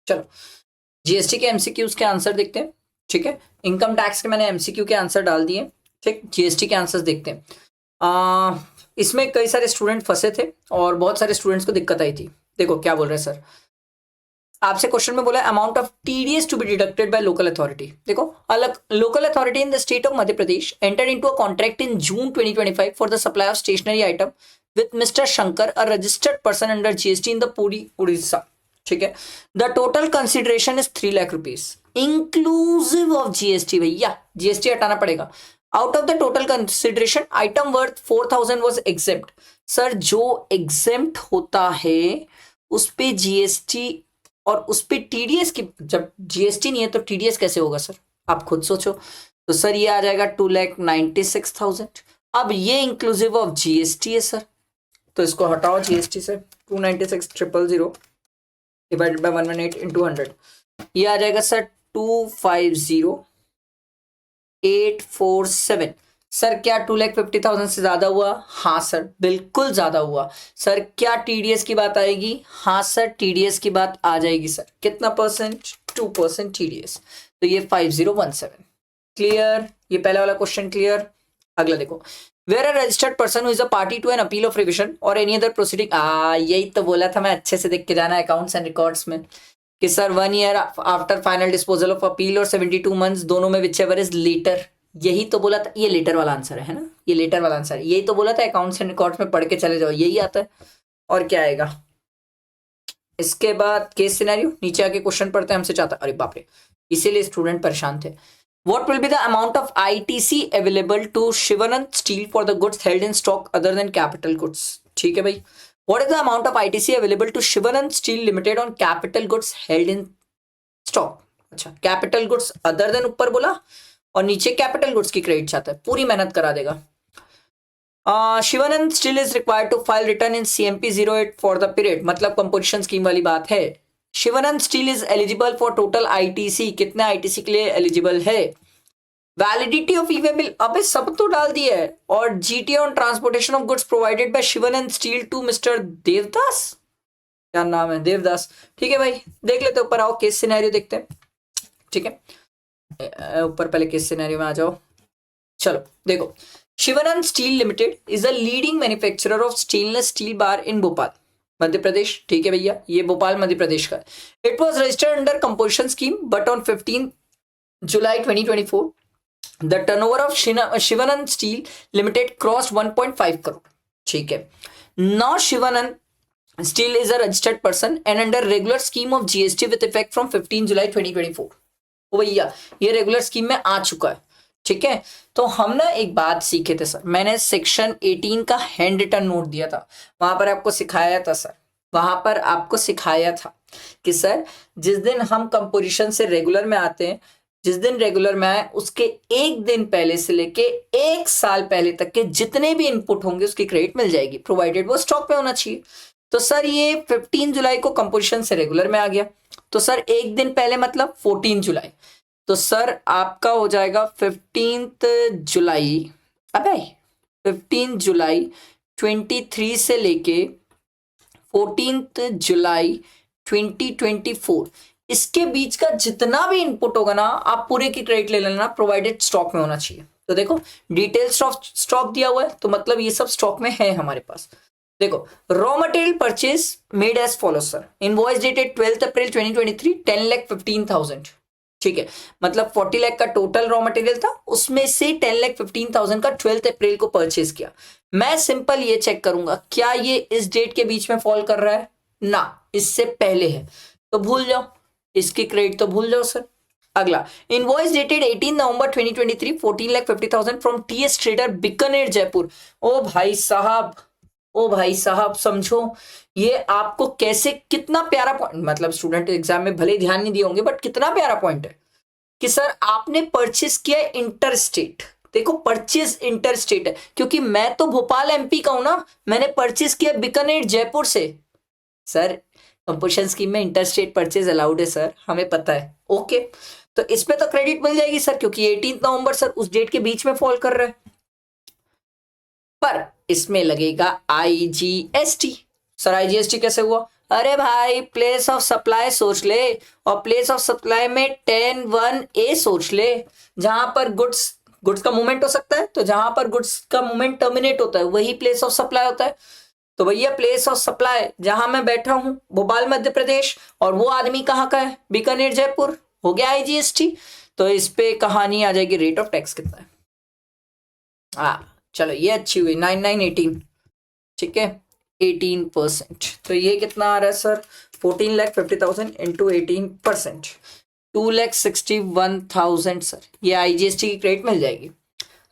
चलो जीएसटी के एमसीक्यूज के आंसर देखते हैं, ठीक है। इनकम टैक्स के मैंने एमसीक्यू के आंसर डाल दिए, ठीक। जीएसटी के आंसर्स देखते हैं। इसमें कई सारे स्टूडेंट फंसे थे और बहुत सारे स्टूडेंट्स को दिक्कत आई थी। देखो क्या बोल रहे हैं सर, आपसे क्वेश्चन में बोला amount of TDS to be deducted by local authority. देखो अलग local authority in the state of Madhya Pradesh entered into a contract in June 2025 for the supply of stationery item with mister Shankar, a registered person under GST in the Puri Orissa, ठीक है। The total consideration is 3 lakh rupees inclusive of GST. भैया GST हटाना पड़ेगा। Out of the total consideration item worth 4000 was exempt. Sir जो exempt होता है उस पे जीएसटी और उस पे टीडीएस की, जब जीएसटी नहीं है तो टीडीएस कैसे होगा सर, आप खुद सोचो। तो सर ये आ जाएगा 2,96,000। अब ये इंक्लूसिव ऑफ जीएसटी है सर, तो इसको हटाओ जीएसटी से। 296,000 डिवाइडेड बाय 118 इंटू 100, ये आ जाएगा सर 250,847। सर क्या 2,50,000 से ज्यादा हुआ? हाँ सर बिल्कुल ज्यादा हुआ। सर क्या टीडीएस की बात आएगी? हाँ सर टीडीएस की बात आ जाएगी सर। कितना परसेंट? 2% टीडीएस। तो ये 5017। क्लियर? ये पहला वाला क्वेश्चन क्लियर। अगला देखो, where a registered person who is a party to an appeal of revision और एनी अदर प्रोसीडिंग। यही तो बोला था मैं, अच्छे से देख के जाना अकाउंट्स एंड रिकॉर्ड्स में कि sir 1 year after final disposal of appeal और 72 मंथ्स, दोनों में विच एवर इज लेटर। यही तो बोला था, ये लेटर वाला आंसर है ना, ये लेटर वाला आंसर है। यही तो बोला था अकाउंट्स एंड रिकॉर्ड्स में पढ़ के चले जाओ, यही आता है। और क्या आएगा इसके बाद? Case scenario. नीचे आके क्वेश्चन पढ़ते हैं, हमसे चाहता, अरे बाप रे, इसीलिए स्टूडेंट परेशान थे। What will be the amount of ITC available to Shivanand Steel for the goods held in stock other than capital goods? ठीक है भाई, what is the amount of ITC available to Shivanand Steel Limited on capital goods held in stock? अच्छा, capital goods other than ऊपर बोला और नीचे capital goods की credit चाहता है, पूरी मेहनत करा देगा। Shivanand steel is required to file return in CMP 08 for the period, मतलब कंपोजिशन स्कीम वाली बात है। Shivanand steel is eligible for total ITC, कितने ITC के लिए एलिजिबल है? वैलिडिटी ऑफ ई-वे बिल, अबे सब तो डाल दिया है। और GT on transportation of goods provided by Shivanand steel to mister Devdas, क्या नाम है, देवदास। ठीक है भाई, देख लेते ऊपर आओ, केस सिनेरियो देखते हैं, ठीक है। ऊपर पहले केस सिनेरियो में आ जाओ। चलो देखो, Shivanand steel Limited is a leading manufacturer of stainless steel bar in Bhopal Madhya Pradesh, ठीक है भैया, ये भोपाल मध्य प्रदेश का। It was registered under composition scheme but on 15 July 2024 the turnover of Shivanand steel Limited cross 1.5 crore, ठीक है। Now Shivanand steel is a registered person and under regular scheme of GST with effect from 15 July 2024। ओ भैया ये regular scheme में आ चुका है, ठीक है। तो हम ना एक बात सीखे थे सर, मैंने सेक्शन 18 का हैंड रिटन नोट दिया था, वहां पर आपको सिखाया था सर, वहां पर आपको सिखाया था कि सर जिस दिन हम कंपोजिशन से रेगुलर में आते हैं, जिस दिन रेगुलर में आए उसके एक दिन पहले से लेके 1 साल पहले तक के जितने भी इनपुट होंगे उसकी क्रेडिट मिल जाएगी, प्रोवाइडेड वो स्टॉक में होना चाहिए। तो सर ये 15 जुलाई को कंपोजिशन से रेगुलर में आ गया, तो सर एक दिन पहले मतलब 14 जुलाई, तो सर आपका हो जाएगा 15 जुलाई, अबे 15 जुलाई 23 से लेके 14 जुलाई 2024, इसके बीच का जितना भी इनपुट होगा ना, आप पूरे की क्रेडिट ले लेना, प्रोवाइडेड स्टॉक में होना चाहिए। तो देखो डिटेल स्टॉक दिया हुआ है, तो मतलब ये सब स्टॉक में है हमारे पास। देखो raw material purchase made as follow sir, invoice dated 12 April 2023 10,15,000, ठीक है। मतलब 40 लाख का टोटल रॉ मटेरियल था, उसमें से 10,15,000 का 12 अप्रैल को परचेज किया। मैं सिंपल ये चेक करूंगा क्या ये इस डेट के बीच में फॉल कर रहा है, ना इससे पहले है, तो भूल जाओ, इसकी क्रेडिट तो भूल जाओ सर। अगला invoice dated 18 November 2023 14,50,000 from TS trader Bikaner Jaipur. ओ भाई साहब, ओ भाई साहब समझो, ये आपको कैसे, कितना प्यारा पॉइंट, मतलब स्टूडेंट एग्जाम में भले ध्यान नहीं दिए होंगे बट कितना प्यारा पॉइंट है कि सर आपने परचेस किया इंटर स्टेट। देखो परचेज इंटर स्टेट है, क्योंकि मैं तो भोपाल MP का हूं ना, मैंने परचेस किया बीकानेर जयपुर से। सर कंपोजिशन स्कीम में इंटर स्टेट परचेज अलाउड है सर, हमें पता है, ओके। तो इस पे तो क्रेडिट मिल जाएगी सर, क्योंकि 18 नवंबर सर उस डेट के बीच में फॉल कर रहा है, पर इसमें लगेगा IGST। सर आईजीएसटी कैसे हुआ? अरे भाई प्लेस ऑफ सप्लाई सोच ले, और प्लेस ऑफ सप्लाई में 10(1)(a) सोच ले, जहां पर गुड्स का मूवमेंट हो सकता है, तो जहां पर गुड्स का मूवमेंट टर्मिनेट होता है वही प्लेस ऑफ सप्लाई होता है। तो भैया प्लेस ऑफ सप्लाई जहां मैं बैठा हूं भोपाल मध्य प्रदेश, और वो आदमी कहाँ का है? बीकानेर जयपुर। हो गया आईजीएसटी। तो इस पे कहानी आ जाएगी रेट ऑफ टैक्स कितना है। चलो ये अच्छी हुई, 9,918, ठीक है, 18%। तो ये कितना आ रहा है सर? 14,50,000 into 18%, 2,61,000 sir. ये आईजीएसटी की क्रेडिट मिल जाएगी।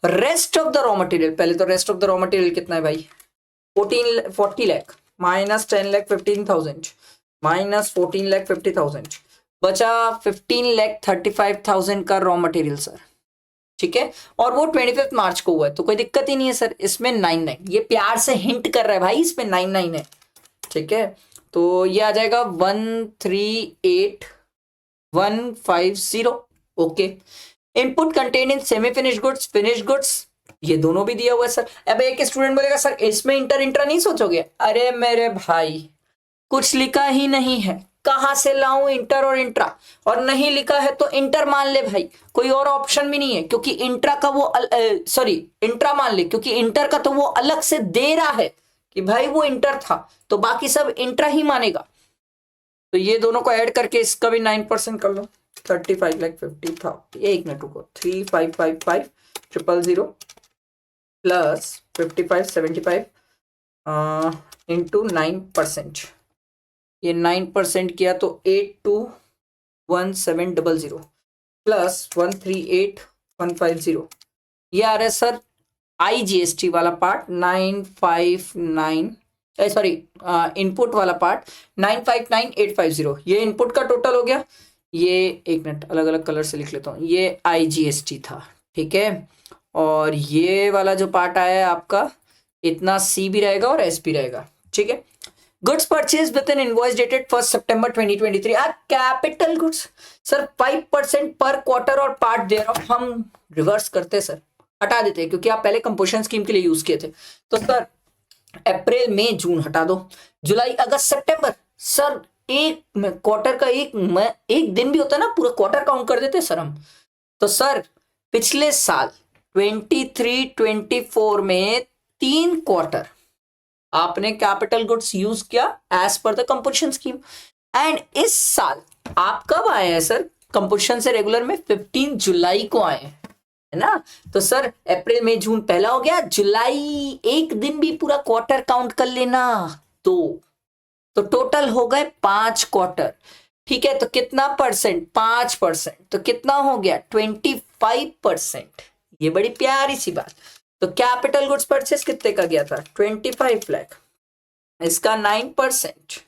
Rest of the raw material, पहले तो rest of the raw material कितना है भाई? 40 लाख माइनस 10,15,000 माइनस 14,50,000, बचा 15,35,000 का रॉ मटेरियल सर, ठीक है। और वो 25 मार्च को हुआ है, तो कोई दिक्कत ही नहीं है सर। इसमें 99, ये प्यार से हिंट कर रहा है भाई, इसमें 99 है, ठीक है। तो ये आ जाएगा 138,150। Okay. Input contain in semi finish goods, finish goods, ये दोनों भी दिया हुआ है सर। अब एक स्टूडेंट बोलेगा सर इसमें इंटर इंट्रा नहीं सोचोगे? अरे मेरे भाई कुछ लिखा ही नहीं है, कहां से लाऊं इंटर और इंट्रा? और नहीं लिखा है तो इंटर मान ले भाई, कोई और ऑप्शन भी नहीं है, क्योंकि इंट्रा का वो सॉरी इंट्रा मान ले, क्योंकि इंटर का तो वो अलग से दे रहा है कि भाई वो इंटर था, तो बाकी सब इंट्रा ही मानेगा। तो ये दोनों को ऐड करके इसका भी 9% कर लो, 35,50,000 था। एक मिनट रुको, 3555,000 प्लस 5575 इंटू 9%, ये 9% किया तो 821700 प्लस 138,150, ये आ रहा है सर आईजीएसटी वाला पार्ट 959, सॉरी इनपुट वाला पार्ट 959,850। ये इनपुट का टोटल हो गया। ये एक मिनट अलग अलग कलर से लिख लेता हूँ, ये आईजीएसटी था, ठीक है। और ये वाला जो पार्ट आया है आपका, इतना सी भी रहेगा और एस भी रहेगा, ठीक है। Goods purchase with N invoice dated 1 September 2023, capital goods sir 5% पर क्वार्टर और पार्ट दे रहा हूं, हम रिवर्स करते सर, हटा देते हैं, क्योंकि आप पहले कंपोजिशन स्कीम के लिए यूज किए थे। तो सर अप्रैल मई जून हटा दो, जुलाई अगस्त सितंबर, सर एक क्वार्टर का एक दिन भी होता है ना, पूरा क्वार्टर काउंट कर देते सर हम। तो सर पिछले साल 23-24 में 3 क्वार्टर आपने कैपिटल गुड्स यूज किया as per the composition scheme, and इस साल आप कब आए हैं सर कंपोजिशन से रेगुलर में? 15 जुलाई को आए हैं, है ना। तो सर अप्रैल मई जून पहला हो गया, जुलाई एक दिन भी पूरा क्वार्टर काउंट कर लेना, तो टोटल हो गए 5 क्वार्टर, ठीक है। तो कितना परसेंट? 5%, तो कितना हो गया? 25%। ये बड़ी प्यारी सी बात। तो कैपिटल गुड्स परचेस कितने का गया था? 25 लाख, इसका 9%,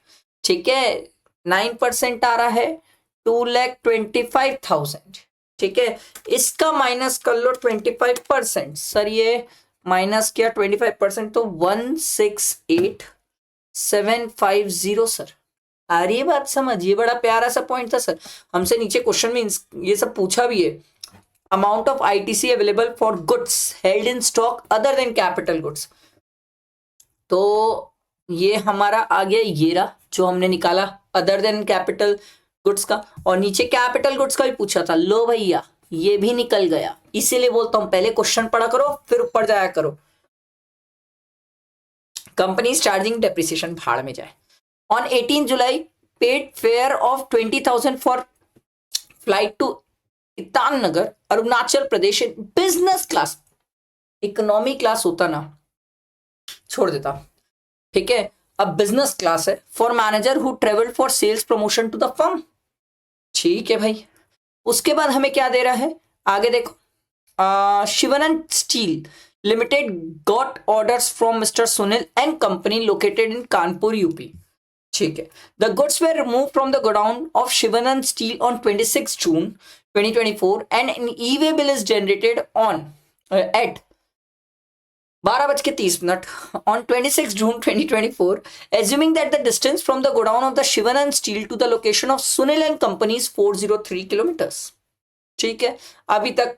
ठीक है, 9% आ रहा है 2,25,000, ठीक है। इसका माइनस कर लो 25%, सर ये माइनस किया 25%, तो 168,750 सर। आ रही है बात समझ? ये बड़ा प्यारा सा पॉइंट था सर, हमसे नीचे क्वेश्चन में ये सब पूछा भी है। Amount of ITC available for goods held in stock other than capital goods, तो ये हमारा आ गया ये रहा जो हमने निकाला अदर देन कैपिटल गुड्स का, और नीचे कैपिटल गुड्स का भी पूछा था, लो भैया ये भी निकल गया। इसीलिए बोलता हूं पहले क्वेश्चन पढ़ा करो फिर ऊपर जाया करो। कंपनी चार्जिंग डेप्रिसिएशन भाड़ में जाए। On 18 July paid fare of 20,000 for flight to Itanagar Arunachal Pradesh in business class. Economy class होता ना, छोड़ देता, ठीक है। अब बिजनेस क्लास है for manager who travelled for sales promotion to the firm, ठीक है भाई। उसके बाद हमें क्या दे रहा है आगे देखो, Shivanand steel limited got orders from mister Sunil and company located in Kanpur UP, ठीक है। The goods were remove from the godown of Shivanand steel on 26 June 2024 and an e-way bill is generated on at 12:30 on 26 June 2024, assuming that the distance from the godown of the Shivanand Steel to the location of Sunil and Company is 403 kilometers, ठीक है। अभी तक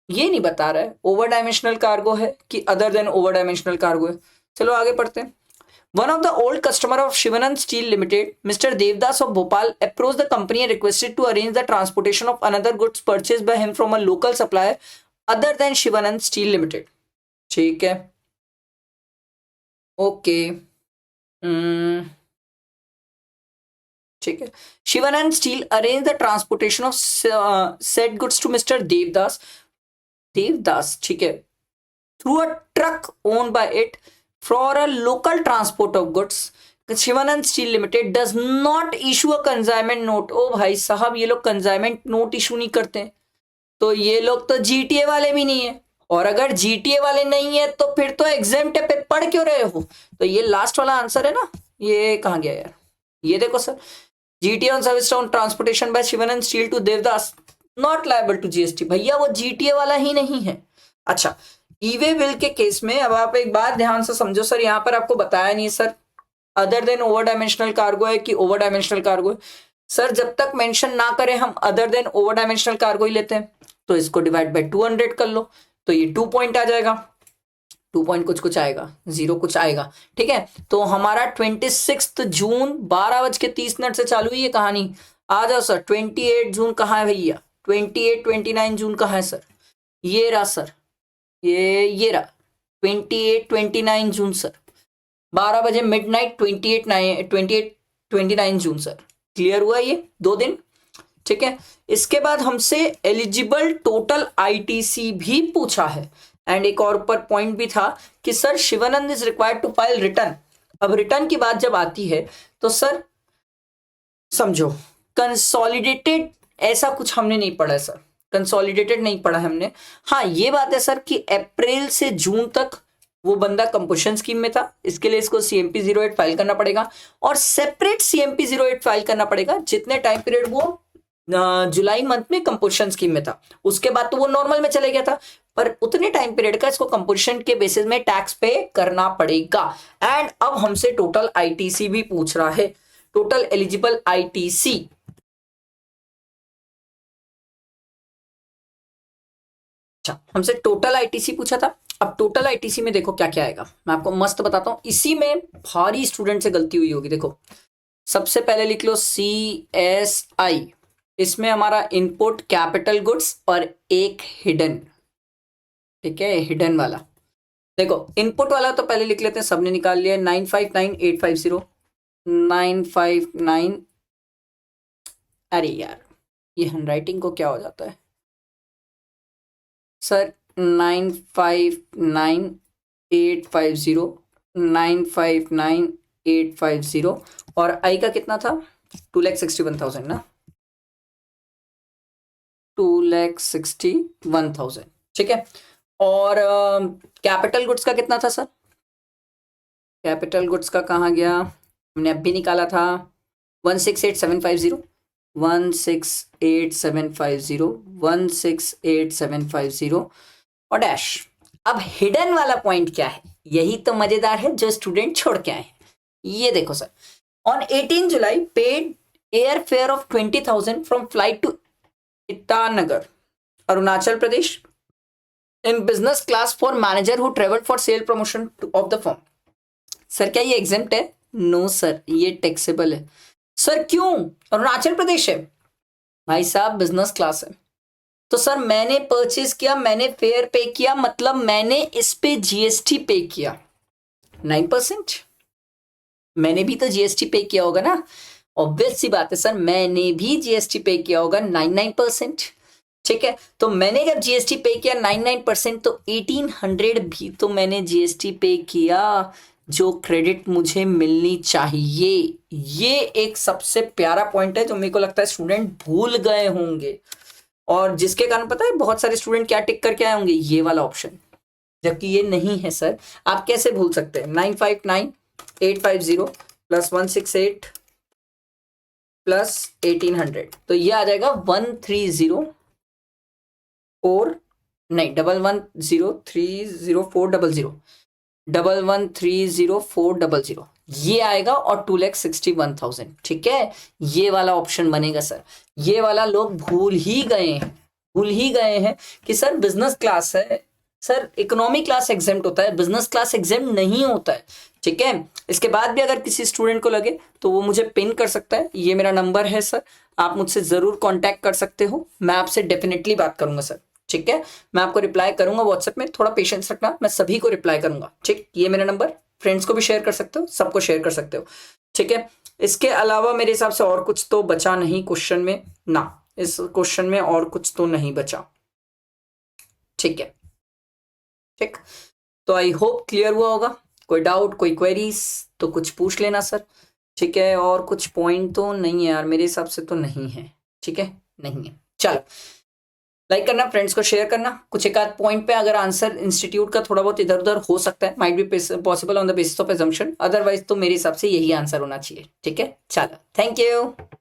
ये नहीं बता रहा है over dimensional cargo है कि other than over dimensional cargo है। चलो आगे पढ़ते हैं। One of the old customer of Shivanand Steel Limited, Mr. Devdas of Bhopal, approached the company and requested to arrange the transportation of another goods purchased by him from a local supplier other than Shivanand Steel Limited. ठीक है, okay, ठीक है. Shivanand Steel arranged the transportation of said goods to Mr. Devdas, ठीक है, through a truck owned by it for a local transport of goods. Shivanand Steel Limited does not issue a consignment note. ओ भाई साहब, ये लोग consignment note issue नहीं करते हैं, तो ये लोग तो जीटीए वाले भी नहीं है, और अगर जीटीए वाले नहीं है तो फिर तो एग्जेम्प्ट है, पे पढ़ क्यों रहे हो? तो ये लास्ट वाला आंसर है ना, ये कहाँ गया यार, ये देखो sir, GTA on service on transportation by Shivanand steel to Devdas not liable to GST. भैया वो जीटीए वाला ही नहीं है. अच्छा, ईवे बिल के केस में अब आप एक बात ध्यान से समझो सर, यहां पर आपको बताया नहीं sir other than over dimensional cargo है कि ओवर डायमेंशनल कार्गो है. सर जब तक मेंशन ना करें हम other than over dimensional cargo ही लेते हैं, तो इसको डिवाइड बाय 200 कर लो, तो ये 2 पॉइंट आ जाएगा, 2 पॉइंट कुछ आएगा, 0 कुछ आएगा. ठीक है, तो हमारा 26 जून 12:30 से चालू हुई है कहानी. आ जाओ सर, 28 जून कहाँ है भैया, 29 जून कहाँ है सर, ये रहा सर, ये रहा 29 जून सर, 12 बजे मिडनाइट 29 जून सर. क्लियर हुआ ये 2 दिन. ठीक है, इसके बाद हमसे एलिजिबल टोटल आईटीसी भी पूछा है, एंड एक और ऊपर पॉइंट भी था कि sir Shivanand is required to file return. अब रिटर्न की बात जब आती है तो सर समझो कंसोलिडेटेड ऐसा कुछ हमने नहीं पढ़ा है सर, कंसोलिडेटेड नहीं पढ़ा हमने. हाँ ये बात है सर कि अप्रैल से जून तक वो बंदा कंपोजिशन स्कीम में था, इसके लिए इसको CMP 08 फाइल करना पड़ेगा और सेपरेट CMP 08 फाइल करना पड़ेगा जितने टाइम पीरियड वो जुलाई मंथ में कंपोजिशन स्कीम में था. उसके बाद तो वो नॉर्मल में चले गया था, पर उतने टाइम पीरियड का इसको कंपोजिशन के बेसिस में टैक्स पे करना पड़ेगा. एंड अब हमसे टोटल आईटीसी भी पूछ रहा है, टोटल एलिजिबल आईटीसी. अच्छा, हमसे टोटल आईटीसी पूछा था. अब टोटल आईटीसी में देखो क्या क्या आएगा, मैं आपको मस्त बताता हूं. इसी में भारी स्टूडेंट से गलती हुई होगी. देखो सबसे पहले लिख लो CSI, इसमें हमारा इनपुट कैपिटल गुड्स और एक हिडन. ठीक है, हिडन वाला देखो, इनपुट वाला तो पहले लिख लेते हैं, सबने निकाल लिया 959,850 959. अरे यार ये हैंडराइटिंग को क्या हो जाता है सर, 959,850 959,850 और आई का कितना था 2,61,000 ना, 2,61,000. ठीक है, और कैपिटल गुड्स का कितना था सर, कैपिटल गुड्स का कहाँ गया, हमने अभी निकाला था 168,750 168,750 और डैश. अब हिडन वाला पॉइंट क्या है, यही तो मजेदार है जो स्टूडेंट छोड़ के आए. ये देखो sir, on 18 July paid air fare of 20,000 from flight to Itanagar Arunachal Pradesh in business class for manager who travelled for sale promotion of the firm. Sir क्या ये एग्जेम्प्ट है? नो सर, ये टैक्सेबल है. सर क्यों? अरुणाचल प्रदेश है भाई साहब, बिजनेस क्लास है. तो सर मैंने परचेज किया, मैंने फेयर पे किया, मतलब मैंने इस पे जीएसटी पे किया 9%. मैंने भी तो जीएसटी पे किया होगा ना, ऑब्वियस सी बात है सर, मैंने भी जीएसटी पे किया होगा 99%. ठीक है, तो मैंने जब जीएसटी पे किया 99% तो 1800 भी तो मैंने जीएसटी पे किया, जो क्रेडिट मुझे मिलनी चाहिए. ये एक सबसे प्यारा पॉइंट है जो मेरे को लगता है स्टूडेंट भूल गए होंगे, और जिसके कारण पता है बहुत सारे स्टूडेंट क्या टिक करके आए होंगे, ये वाला ऑप्शन, जबकि ये नहीं है सर. आप कैसे भूल सकते हैं? 959,850 प्लस 168 प्लस 1800, तो ये आ जाएगा 130,4 नहीं 11030400 1130,400 ये आएगा, और 2,61,000. ठीक है, ये वाला ऑप्शन बनेगा सर. ये वाला लोग भूल ही गए हैं कि सर बिजनेस क्लास है, सर इकोनॉमी क्लास एग्जेम्प्ट होता है, बिजनेस क्लास एग्जेम्प्ट नहीं होता है. ठीक है। इसके बाद भी अगर किसी स्टूडेंट को लगे तो वो मुझे पिन कर सकता है, ये मेरा नंबर है सर, आप मुझसे जरूर कांटेक्ट कर सकते हो, मैं आपसे डेफिनेटली बात करूंगा सर। ठीक है, मैं आपको रिप्लाई करूंगा व्हाट्सएप में, थोड़ा पेशेंस रखना, मैं सभी को रिप्लाई करूंगा। ठीक, ये मेरा नंबर, फ्रेंड्स को भी शेयर कर सकते हो, सबको शेयर कर सकते हो। ठीक है, इसके अलावा मेरे हिसाब से और कुछ तो बचा नहीं क्वेश्चन में ना, इस क्वेश्चन में और कुछ तो नहीं बचा। ठीक है, ठीक, तो आई होप क्लियर हुआ होगा। कोई डाउट, कोई क्वेरीज तो कुछ पूछ लेना सर। ठीक है, और कुछ पॉइंट तो नहीं है यार, मेरे हिसाब से तो नहीं है। ठीक है, नहीं है, चलो लाइक करना, फ्रेंड्स को शेयर करना। कुछ एक आध पॉइंट पे अगर आंसर इंस्टीट्यूट का थोड़ा बहुत इधर उधर हो सकता है, might be possible on the basis of assumption, otherwise तो मेरे हिसाब से यही आंसर होना चाहिए। ठीक है, चलो, थैंक यू।